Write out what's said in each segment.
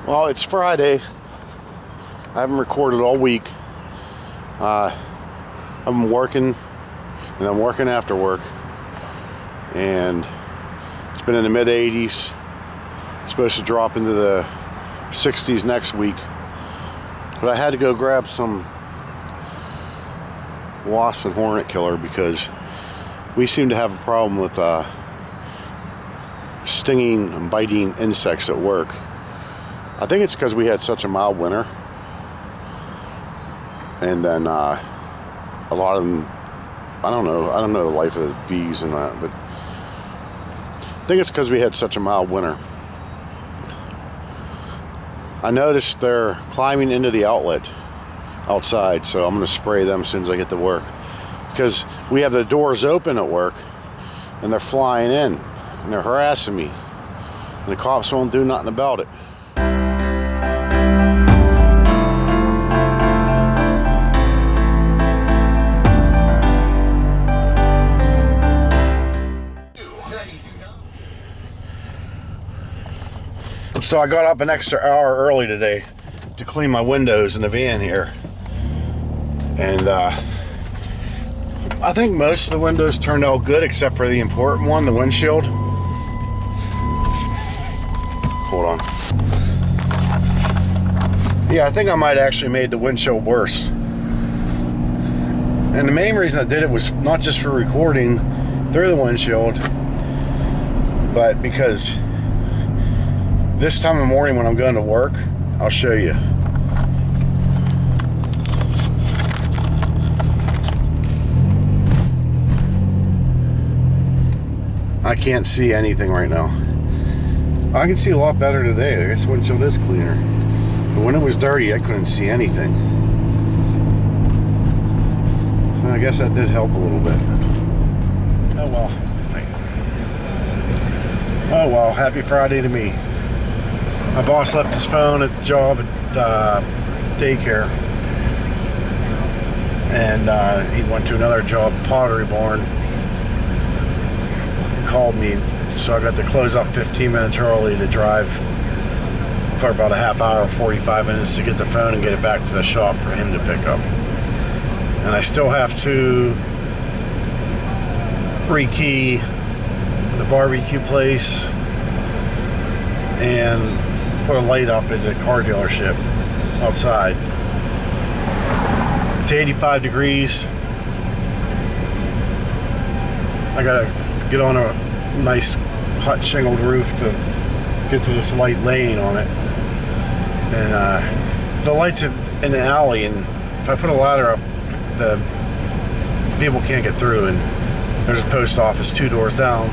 Well, it's Friday. I haven't recorded all week. I've been working, and I'm working after work. And it's been in the mid 80s. It's supposed to drop into the 60s next week. But I had to go grab some wasp and hornet killer because we seem to have a problem with stinging and biting insects at work. I think it's because we had such a mild winter, and then a lot of them, I don't know the life of the bees and that, but I think it's because we had such a mild winter. I noticed they're climbing into the outlet outside, so I'm going to spray them as soon as I get to work, because we have the doors open at work and they're flying in and they're harassing me, and the cops won't do nothing about it. So I got up an extra hour early today to clean my windows in the van here. And I think most of the windows turned out good except for the important one, the windshield. Hold on. Yeah, I think I might actually made the windshield worse. And the main reason I did it was not just for recording through the windshield, but because this time of the morning when I'm going to work, I'll show you. I can't see anything right now. I can see a lot better today. I guess the windshield is cleaner. But when it was dirty, I couldn't see anything. So I guess that did help a little bit. Oh well. Oh well, happy Friday to me. My boss left his phone at the job at daycare, and he went to another job, Pottery Barn. Called me, so I got to close up 15 minutes early to drive for about a half hour, 45 minutes to get the phone and get it back to the shop for him to pick up. And I still have to rekey the barbecue place and put a light up at the car dealership outside. It's 85 degrees. I gotta get on a nice hot shingled roof to get to this light laying on it. And the light's in the alley, and if I put a ladder up, the people can't get through, and there's a post office 2 doors down,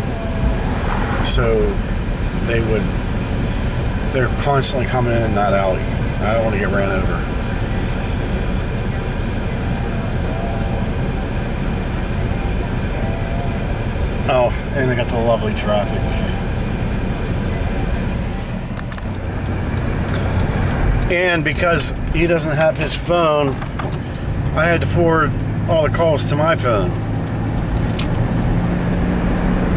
so they're constantly coming in that alley. I don't want to get ran over. Oh, and I got the lovely traffic. And because he doesn't have his phone, I had to forward all the calls to my phone.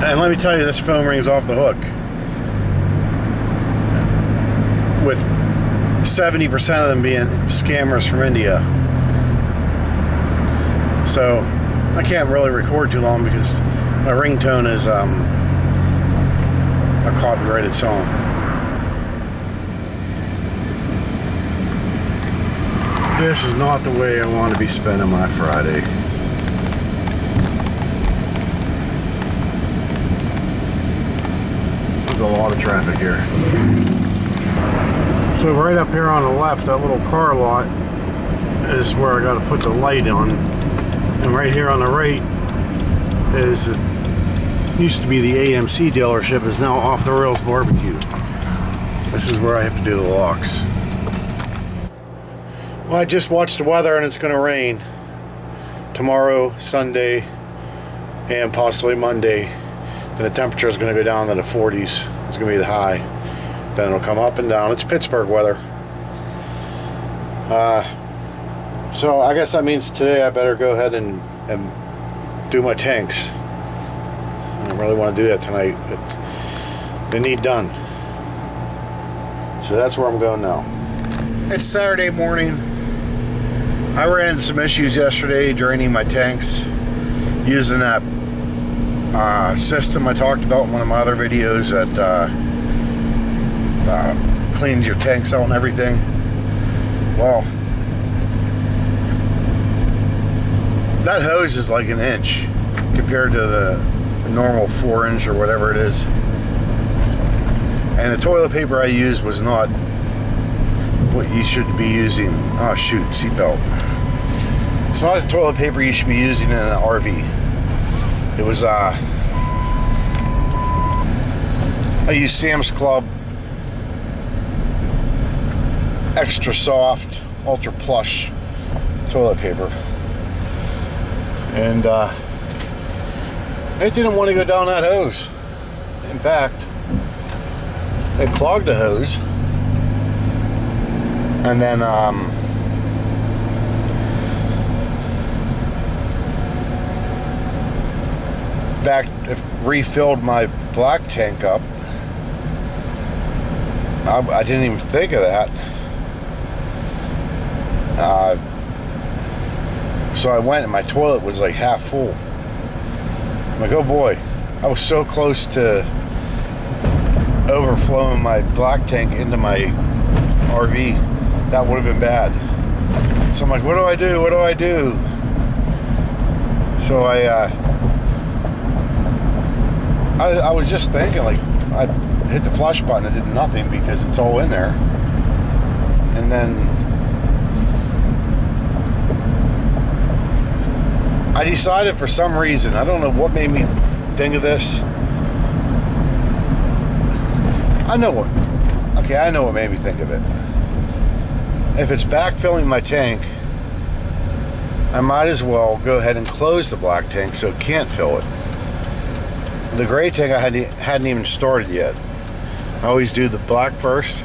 And let me tell you, this phone rings off the hook, with 70% of them being scammers from India. So I can't really record too long because my ringtone is a copyrighted song. This is not the way I want to be spending my Friday. There's a lot of traffic here. So right up here on the left, that little car lot is where I got to put the light on. And right here on the right is, it used to be the AMC dealership, is now Off the Rails Barbecue. This is where I have to do the locks. Well, I just watched the weather, and it's going to rain tomorrow, Sunday, and possibly Monday. Then the temperature is going to go down to the 40s. It's going to be the high. Then it'll come up and down. It's Pittsburgh weather. So I guess that means today I better go ahead and do my tanks. I don't really want to do that tonight, but they need done. So that's where I'm going now. It's Saturday morning. I ran into some issues yesterday draining my tanks using that system I talked about in one of my other videos that cleans your tanks out and everything. Well, that hose is like an inch compared to the normal 4-inch or whatever it is. And the toilet paper I used was not what you should be using. Oh shoot, seatbelt. It's not the toilet paper you should be using in an RV. It was I used Sam's Club extra soft, ultra plush toilet paper. And it didn't want to go down that hose. In fact, it clogged the hose. And then refilled my black tank up. I didn't even think of that. So I went and my toilet was like half full. I'm like, oh boy, I was so close to overflowing my black tank into my RV. That would have been bad. So I'm like, what do I do? What do I do? So I was just thinking, like, I hit the flush button, it did nothing because it's all in there. And then I decided for some reason, I don't know what made me think of this. I know what made me think of it. If it's backfilling my tank, I might as well go ahead and close the black tank so it can't fill it. The gray tank I hadn't even started yet. I always do the black first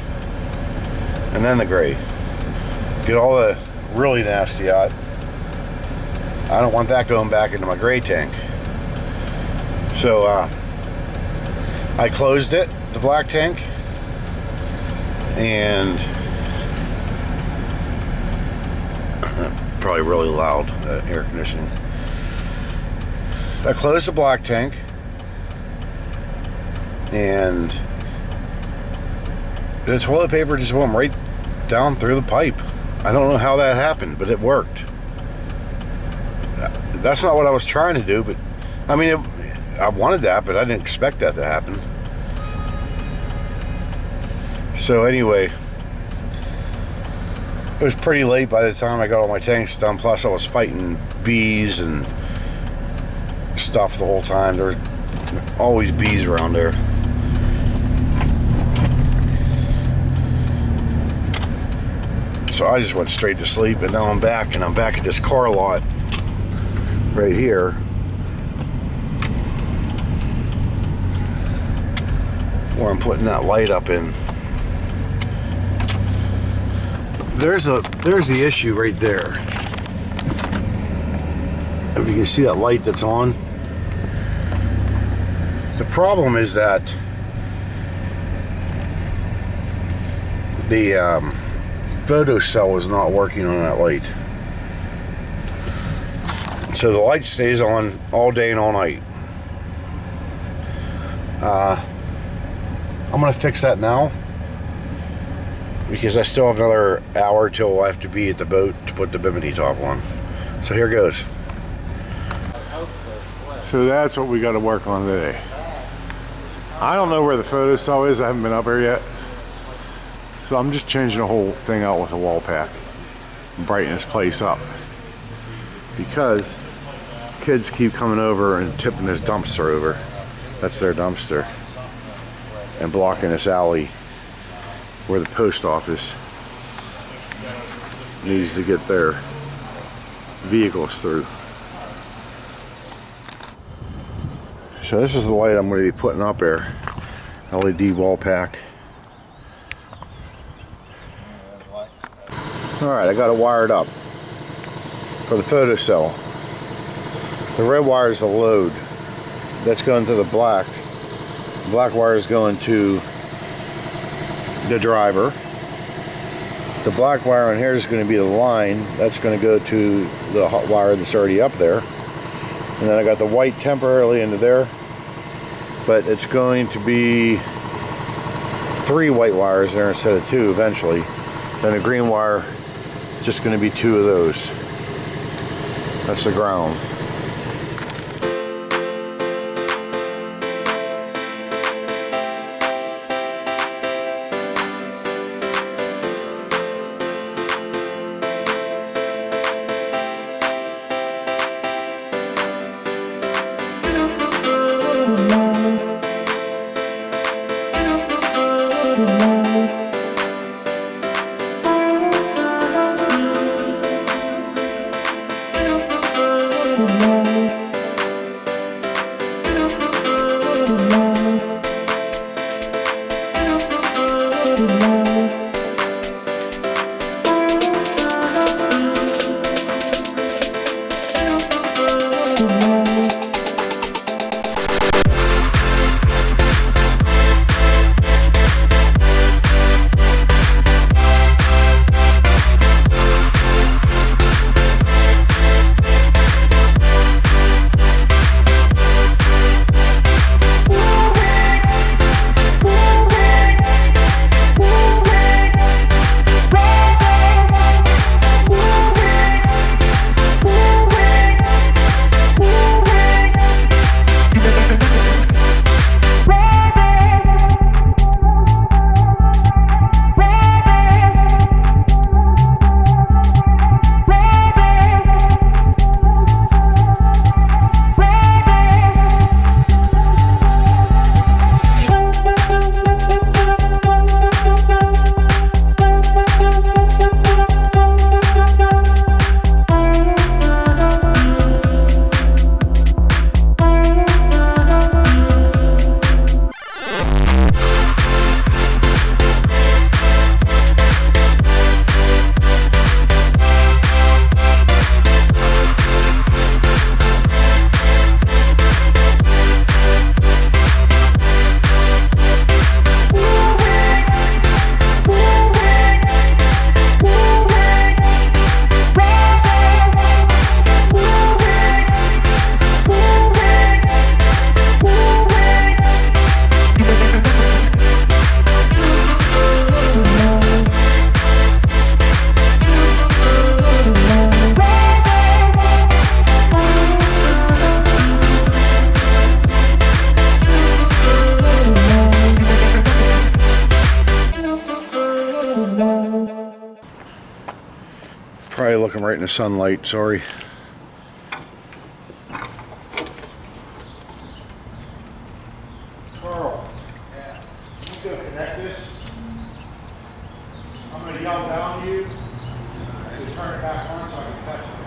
and then the gray. Get all the really nasty out. I don't want that going back into my gray tank. So I closed it, the black tank, and probably really loud, air conditioning. I closed the black tank, and the toilet paper just went right down through the pipe. I don't know how that happened, but it worked. That's not what I was trying to do, but I mean, I wanted that, but I didn't expect that to happen. So anyway, it was pretty late by the time I got all my tanks done. Plus I was fighting bees and stuff the whole time. There were always bees around there. So I just went straight to sleep, and now I'm back, and I'm back at this car lot right here. Where I'm putting that light up in. There's the issue right there. If you can see that light that's on. The problem is that the photo cell is not working on that light. So the light stays on all day and all night. I'm gonna fix that now because I still have another hour till I have to be at the boat to put the Bimini top on. So here goes. So that's what we got to work on today. I don't know where the photo cell is. I haven't been up here yet. So I'm just changing the whole thing out with a wall pack and brighten this place up. Because kids keep coming over and tipping this dumpster over. That's their dumpster. And blocking this alley where the post office needs to get their vehicles through. So this is the light I'm going to be putting up there. LED wall pack. Alright, I got it wired up for the photo cell. The red wire is the load. That's going to the black. The black wire is going to the driver. The black wire on here is going to be the line. That's going to go to the hot wire that's already up there. And then I got the white temporarily into there. But it's going to be 3 white wires there instead of 2 eventually. Then the green wire, just going to be 2 of those. That's the ground. Probably looking right in the sunlight, sorry. Carl, you go connect this. I'm going to yell down to you and turn it back on so I can test it.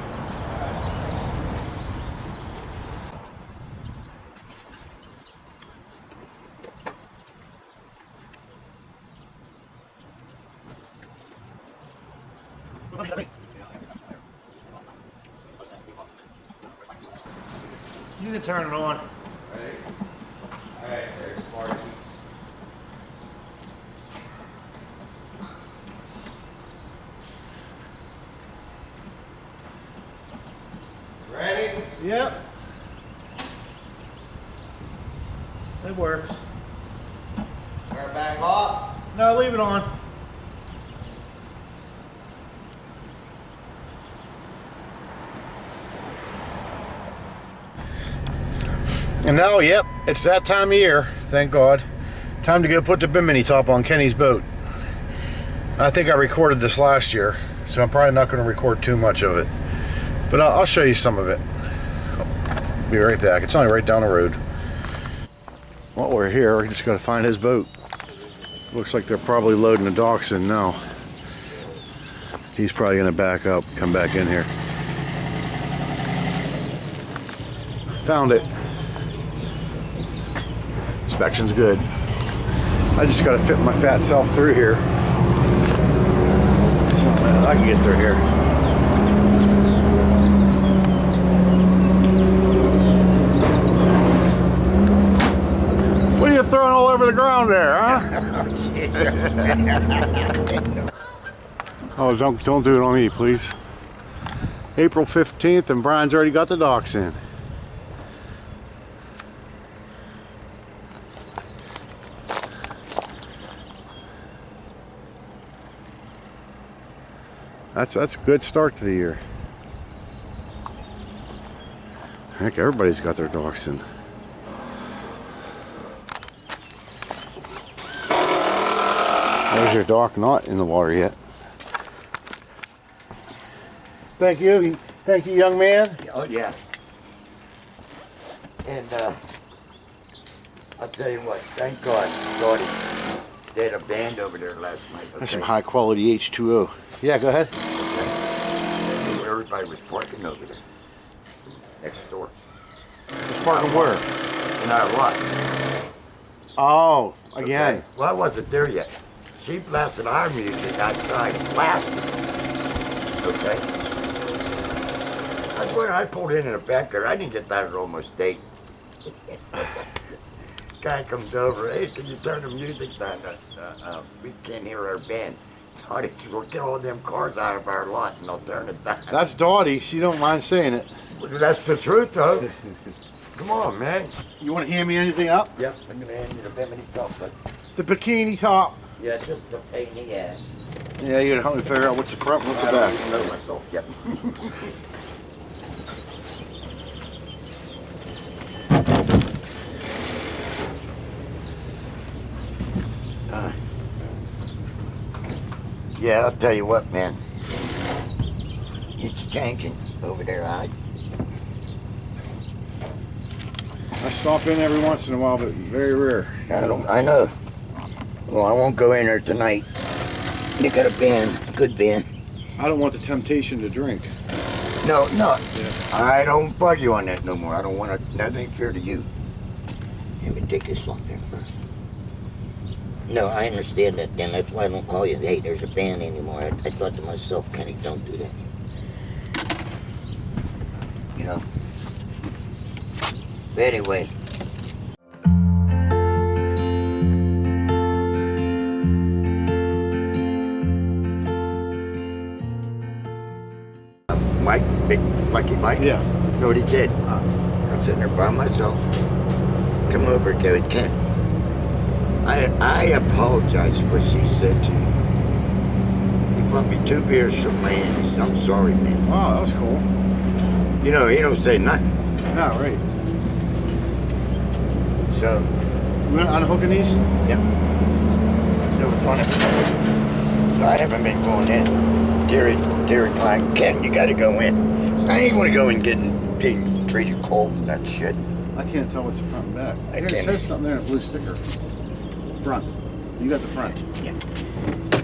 You can turn it on. Ready? Alright, there's Marty. Ready? Yep. It works. Turn it back off. No, leave it on. And now, yep, it's that time of year, thank God. Time to go put the Bimini top on Kenny's boat. I think I recorded this last year, so I'm probably not going to record too much of it. But I'll show you some of it. I'll be right back. It's only right down the road. While we're here, we just got to find his boat. Looks like they're probably loading the docks in now. He's probably going to back up, come back in here. Found it. Inspection's good. I just got to fit my fat self through here. So I can get through here. What are you throwing all over the ground there, huh? Oh, don't do it on me, please. April 15th, and Brian's already got the docks in. That's a good start to the year. Heck, everybody's got their docks in. There's your dock not in the water yet. Thank you, young man. Oh yeah. And I'll tell you what, thank God, Gordy, they had a band over there last night. Okay? That's some high quality H2O. Yeah, go ahead. Okay. Everybody was parking over there, next door. Parking where? In our lot. Oh, again. Okay? Well, I wasn't there yet. She blasted our music outside, blasted. Okay. I pulled in the back there. I didn't get that at almost 8. Guy comes over. Hey, can you turn the music down? We can't hear our band. So I said, well, get all them cars out of our lot and I'll turn it down. That's Dottie. She don't mind saying it. Well, that's the truth, though. Come on, man. You want to hand me anything up? Yep, I'm gonna hand you the Bimini top, but The bikini top. yeah, just the pain in the ass. Yeah, you gotta help me figure out what's the front, what's the I don't back. even know myself yet. Yeah, I'll tell you what, man. It's changing over there. I stop in every once in a while, but very rare. I know. Well, I won't go in there tonight. They got a band, good band. I don't want the temptation to drink. No, Yeah. I don't bug you on that no more. I don't want to, nothing fair to you. Let me take this off there first. No, I understand that, Dan. That's why I don't call you, hey, there's a band anymore. I thought to myself, Kenny, don't do that. You know? But anyway. Mike, big lucky Mike. Yeah. Know what he did? I'm sitting there by myself. Come over, go, Ken. I apologize for what she said to you. He brought me 2 beers from my aunt. He said, I'm sorry, man. Wow, that was cool. You know, he don't say nothing. No, right. So, You went unhooking these? yep. So it's one of them. So I haven't been going in. Terry Klein, Ken, you gotta go in. So I ain't gonna go and getting treated cold and that shit. I can't tell what's the front and back. I Here, it can't. says something there in a blue sticker. Front. You got the front. Yeah.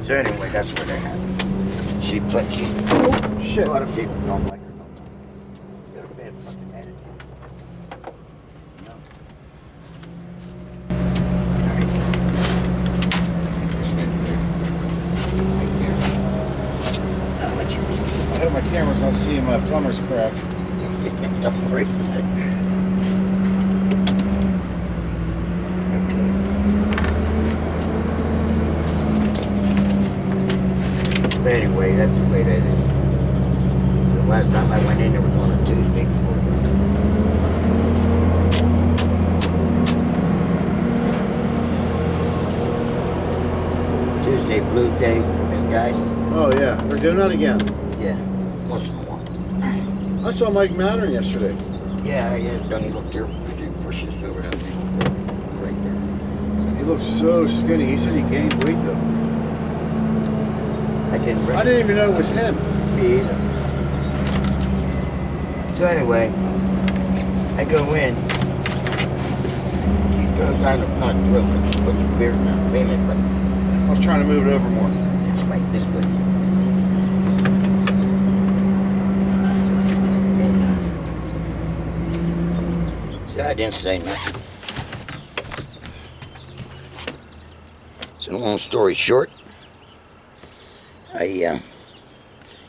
So anyway, that's what they have. She Shit. A lot of people don't like her. She's got a bad fucking attitude. No. How much you I hope my camera's not seeing my plumber's crack. Don't worry. Okay. But anyway, that's the way that is. The last time I went in, there was on a Tuesday before. Tuesday blue day for them guys. Oh yeah, we're doing that again. Yeah, once in a while. I saw Mike Mattern yesterday. Yeah, don't you look there? Could you push this over that thing? Right there. He looks so skinny. He said he gained weight though. I didn't I didn't even know it was him. Me either. So anyway, I go in. He goes down the front room and put the beer down. Wait a minute, but I was trying to move it over more. it's like this way. And, so I didn't say nothing. So long story short, I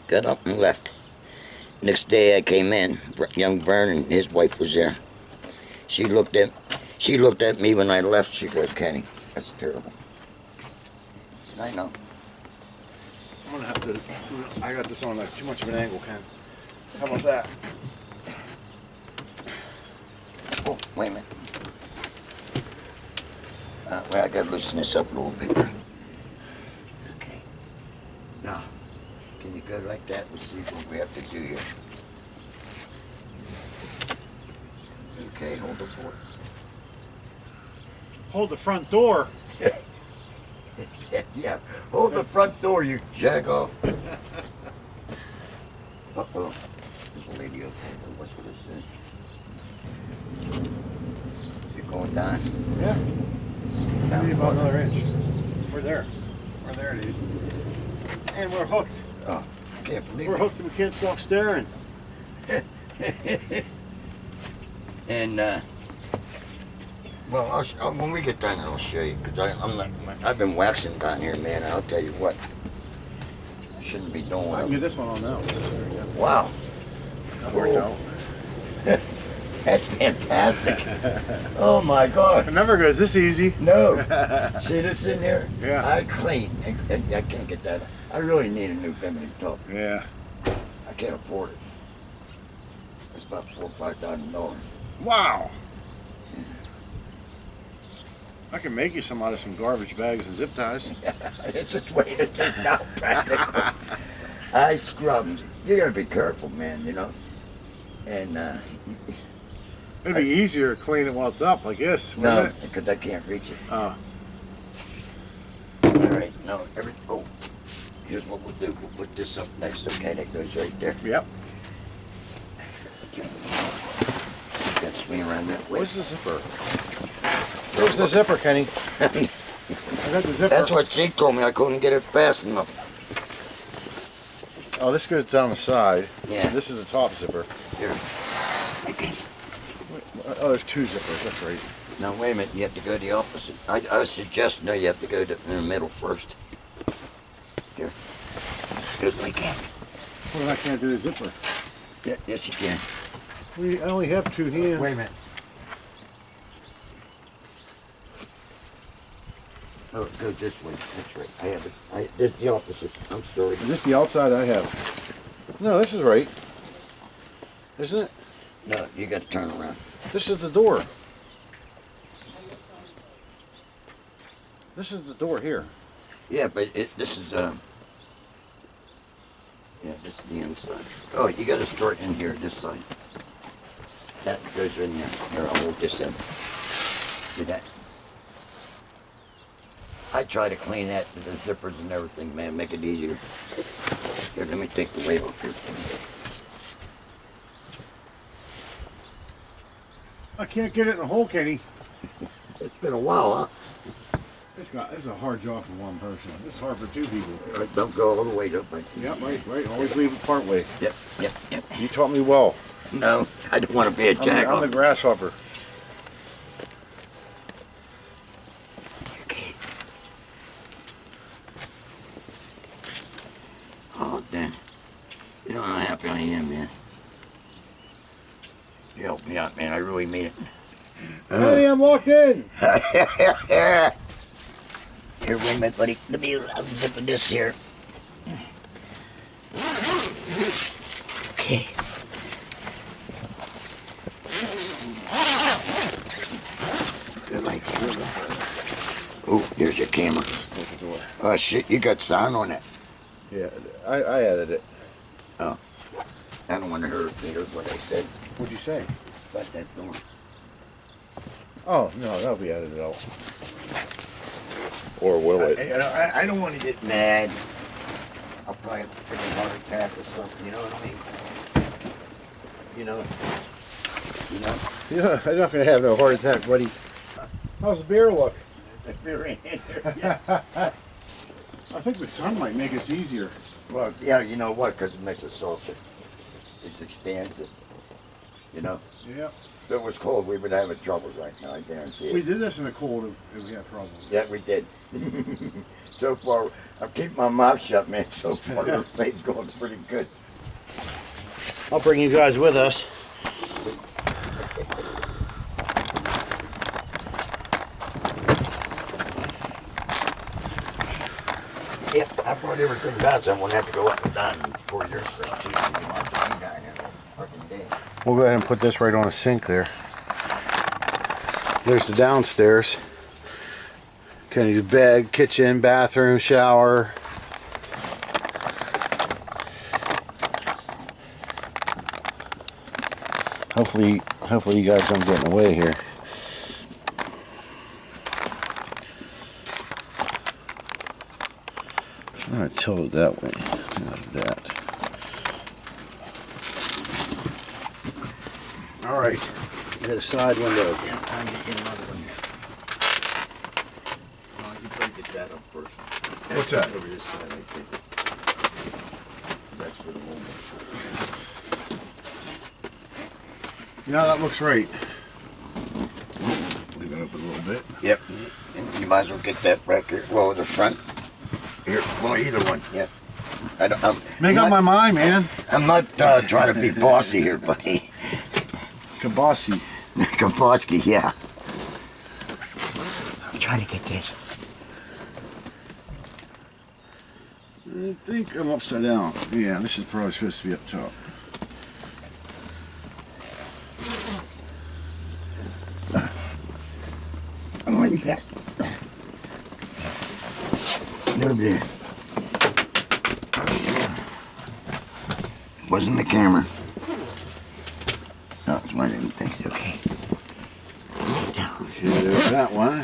got up and left. Next day I came in, young Vernon and his wife was there. She looked at me when I left. She goes, Kenny, that's terrible. I said, I know. I'm gonna have to. I got this on too much of an angle, Ken. How about that? Oh, wait a minute. Well, I gotta loosen this up a little bit. Okay. Now, can you go like that and see what we have to do here? Okay, hold the fort. Hold the front door. Yeah, hold the front door, you jack off. Uh-oh. There's a lady up there. What's what it says? You're going down? Yeah. Down Maybe about what? another inch. We're there. We're there, dude. And we're hooked. Oh, I can't believe We're it. hooked and we can't stop staring. And, well, when we get down there, I'll show you. Because I've been waxing down here, man. I'll tell you what. I shouldn't be doing I can it. get this one on now. There we go. Wow. That worked out. That's fantastic. Oh, my God. It never goes this easy. No. See this in there? Yeah. I clean. I can't get that. I really need a new Bimini top. Yeah. I can't afford it. It's about $4,000 or $5,000. Wow. I can make you some out of some garbage bags and zip ties. It's just way to take out practical. I scrubbed. You gotta be careful, man, you know. And It'd be easier to clean it while it's up, I guess, no, wouldn't it? because I can't reach it. Oh. All right, no, here's what we'll do. We'll put this up next, okay? That goes right there. Yep. Got to swing around that way. Where's the zipper? Where's the zipper, Kenny? I got the zipper. That's what she told me. I couldn't get it fast enough. Oh, this goes down the side. Yeah. This is the top zipper. Here. Like this. Oh, there's two zippers. That's right. Now, wait a minute. You have to go the opposite. I suggest, no, you have to go in the middle first. There. Goes like that. Well, I can't do the zipper. Yeah, yes, you can. I only have two hands. Wait a minute. Oh, it goes this way. That's right. I have it. This is the opposite. I'm sorry. Is this the outside I have? No, this is right. Isn't it? No, you got to turn around. This is the door. This is the door here. Yeah, but this is yeah, this is the inside. Oh, you got to start in here, this side. That goes in there. Here, I'll hold this in. See that? I try to clean that, the zippers and everything, man, make it easier. Here, let me take the weight off here. I can't get it in the hole, Kenny. It's been a while, huh? It's a hard job for one person. It's hard for two people. All right, don't go all the way up. Yep, right. Always leave it part way. Yep. You taught me well. No, I don't want to be a jack. I'm the grasshopper. Okay. Oh, Dan. You know how happy I am, man. You helped me out, man. I really mean it. Hey, I'm locked in. Here, wait a minute, buddy. Let me zip this here. Okay. Good like that. Oh, there's your camera. Oh, shit, you got sound on that. Yeah, I added it. Oh. I don't want to hurt Peter, what I said What'd you say? about that door. Oh, no, that'll be edited out. Or will it? I don't want to get mad. I'll probably have a freaking heart attack or something, you know what I mean? You know? Yeah, I'm not going to have no heart attack, buddy. How's the beer look? The beer ain't in there yet. I think the sun might make it easier. Well, yeah, you know what? Because it makes it softer. It expands it. You know? Yeah. If it was cold, we would have trouble right now, I guarantee it. We did this in the cold and we had problems. Yeah, we did. So far, I'm keeping my mouth shut, man. So far, everything's going pretty good. I'll bring you guys with us. Yeah, I brought whatever comes out, someone have to go up and down for your stuff too. So you want to be down there fucking day. We'll go ahead and put this right on a sink there. There's the downstairs. Can use bed, kitchen, bathroom, shower. Hopefully you guys don't get in the way here. I'm gonna tilt it that way, like that. All right, get a side window. Yeah, time to get another one. You better get that up first. What's that? Over this side, I think. That's for the moment. Yeah, that looks right. Leave it open a little bit. Yep. And you might as well get that record. Well, the front. Here, well, either one. Yep. Make up my mind, man. I'm not trying to be bossy here, buddy. Kabasi. Kaboski, yeah. I'm trying to get this. I think I'm upside down. Yeah, this is probably supposed to be up top. I'm on your back. Nobody. Wasn't the camera. No, it's one of them things. Okay. Sit down. Okay, there's that one.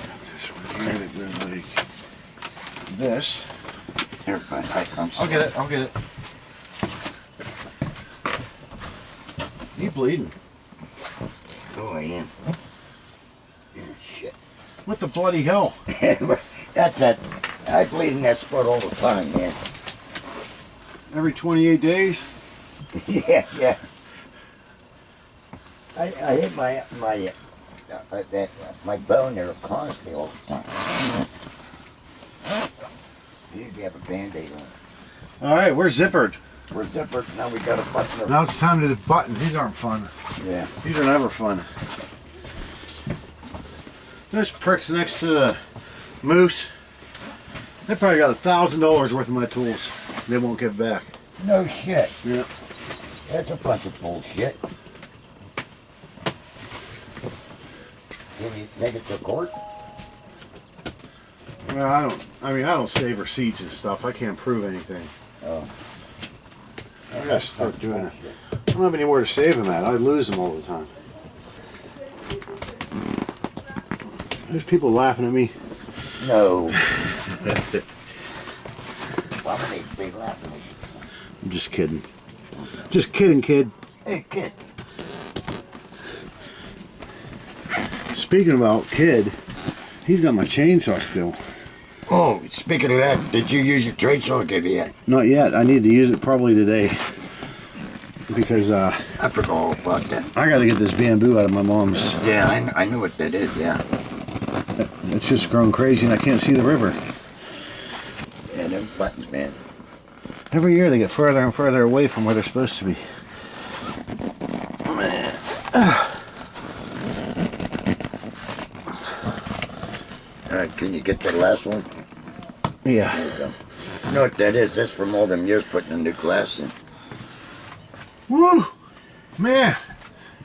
Got this one here that goes like this. Here, bud. I'll get it. I'll get it. You bleeding? Oh, I am. Yeah, shit. What the bloody hell? That's it. I bleed in that spot all the time, man. Every 28 days? Yeah. I hit my bone there constantly all the time. You usually have a Band-Aid on. All right, we're zippered. We're zippered. Now we got a button. Now it's time to button. These aren't fun. Yeah. These are never fun. There's pricks next to the moose. They probably got $1,000 worth of my tools. They won't give back. No shit. Yeah. That's a bunch of bullshit. Can you take it to court? Well, I don't save receipts and stuff. I can't prove anything. Oh. I gotta start doing it. I don't have anywhere to save them at. I lose them all the time. There's people laughing at me. No. Why would they be laughing at you? I'm just kidding. Just kidding, kid. Hey, kid. Speaking about kid, he's got my chainsaw still. Oh, speaking of that, did you use your trade saw give you yet? Not yet. I need to use it probably today. Because I forgot all about that. I gotta get this bamboo out of my mom's. Yeah, I know what that is, yeah. It's just grown crazy and I can't see the river. Yeah, them buttons, man. Every year they get further and further away from where they're supposed to be. Man. Can you get that last one? Yeah. There you go. You know what that is? That's from all them years putting a new glass in. Woo! Man,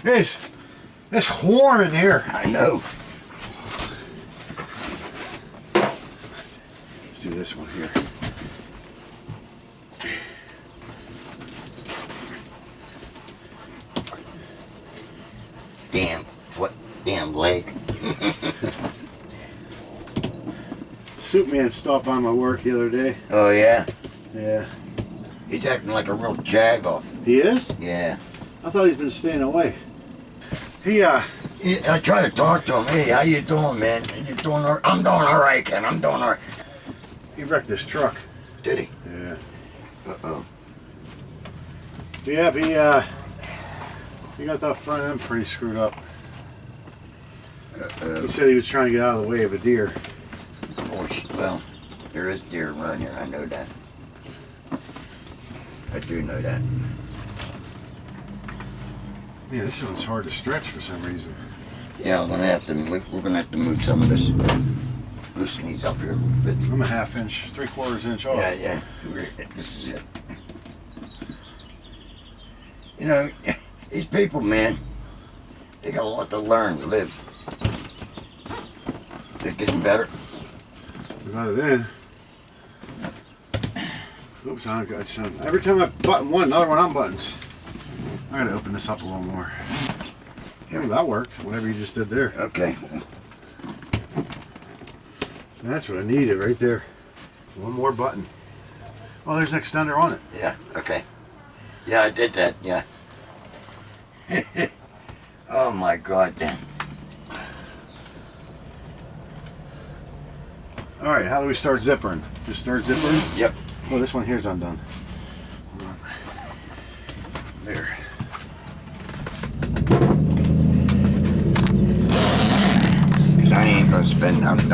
it's warm in here. I know. Let's do this one here. Damn foot, damn leg. Soup man stopped by my work the other day. Oh, yeah? Yeah. He's acting like a real jag-off. He is? Yeah. I thought he's been staying away. I try to talk to him. Hey, how you doing, man? You doing all right? I'm doing all right, Ken. I'm doing all right. he wrecked this truck. Did he? Yeah. Uh-oh. Yeah, he got that front end pretty screwed up. He said he was trying to get out of the way of a deer. Oh, well, there is deer around here. I know that. I do know that. Yeah, this one's hard to stretch for some reason. Yeah, we're gonna have to move some of this. loosen these up here a little bit. I'm a 1/2 inch, 3/4 inch off. Yeah. This is it. You know, these people, man, they got a lot to learn to live. They're getting better. We got it in. Oops, I got some. Every time I button one, another one unbuttons. I gotta open this up a little more. Yeah, that worked. Whatever you just did there. Okay. That's what I needed right there. One more button. Oh, there's an extender on it. Yeah, okay. Yeah, I did that, yeah. Oh my God, Dan. All right, how do we start zippering? Just start zippering? Yep. Oh, this one here's undone. Hold on. There. I ain't gonna spend, I'm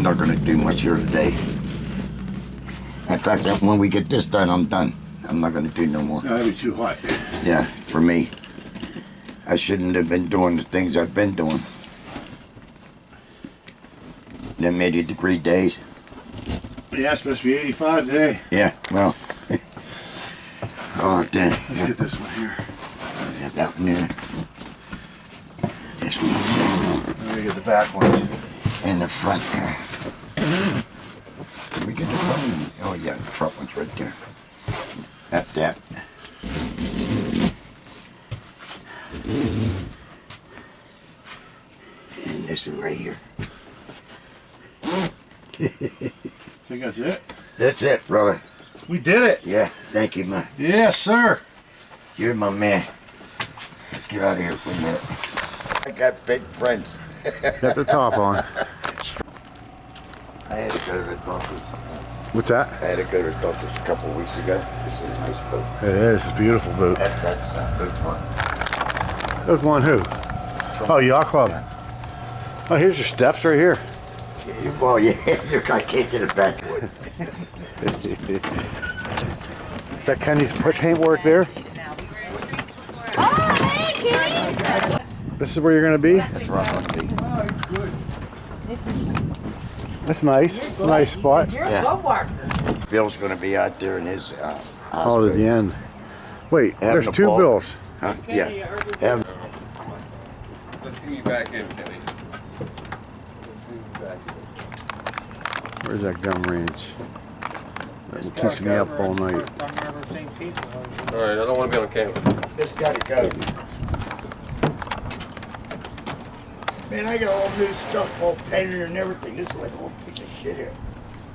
not gonna do much here today. In fact, when we get this done, I'm done. I'm not gonna do no more. No, that'd be too hot. Yeah, for me. I shouldn't have been doing the things I've been doing. Them 80-degree days. Yeah, it's supposed to be 85 today. Yeah, well. Oh, Dan. Let's get this one here. Got that one there. This one. Let me get the back ones. In the front there. Did we get the front one? Oh, yeah, the front one's right there. That. And this one right here. Think that's it? That's it, brother. We did it. Yeah, thank you, man. Yes, sir. You're my man. Let's get out of here for a minute. I got big friends. Got the top on. I had to go to the doctor's. What's that? I had to go to the doctor's a couple of weeks ago. This is a nice boat. It is. It's a beautiful boat. That's boat one. There's one who? Oh, Yacht Club. Oh, here's your steps right here. Well, yeah, I can't get it back. Is that Kenny's paintwork there? Oh, hey, Kenny! This is where you're going to be? That's where I'm gonna That's nice. It's a nice spot. You're Yeah. a go worker. be. Bill's gonna be out there in his Oh, to the end. Wait, Having there's a two ball. bills. Huh? Yeah. Have- Let's see you back in, Kenny. Let's see you back in. Where's that gum ranch? That keeps me up all night. All right, I don't want to be on camera. Just gotta go. Man, I got all new stuff, all painted and everything. This is like a whole piece of shit here.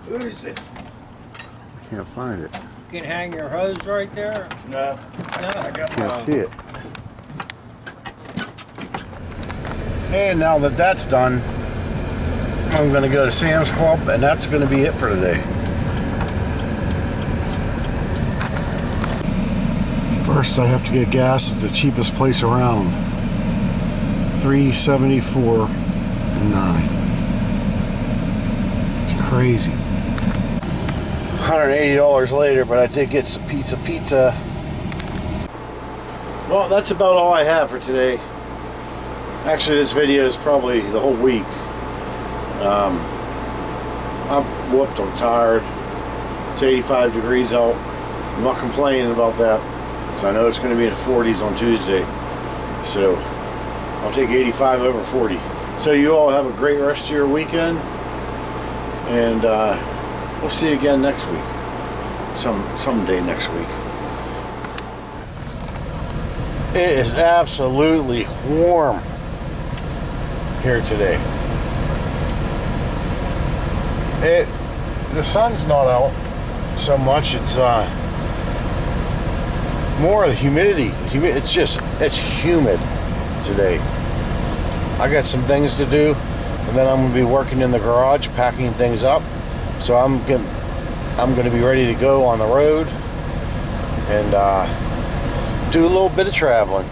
Who is it? I can't find it. You can hang your hose right there. No. I got Can't see it. And now that that's done, I'm going to go to Sam's Club, and that's going to be it for today. First, I have to get gas at the cheapest place around. $3.74.9. It's crazy. $180 later, but I did get some pizza. Well, that's about all I have for today. Actually, this video is probably the whole week. I'm whooped, I'm tired. It's 85 degrees out. I'm not complaining about that, because I know it's going to be in the 40s on Tuesday. So, I'll take 85 over 40. So you all have a great rest of your weekend. And we'll see you again next week. Someday next week. It is absolutely warm here today. The sun's not out so much. It's more of the humidity. It's humid today. I got some things to do, and then I'm going to be working in the garage, packing things up. So I'm going to be ready to go on the road and do a little bit of traveling.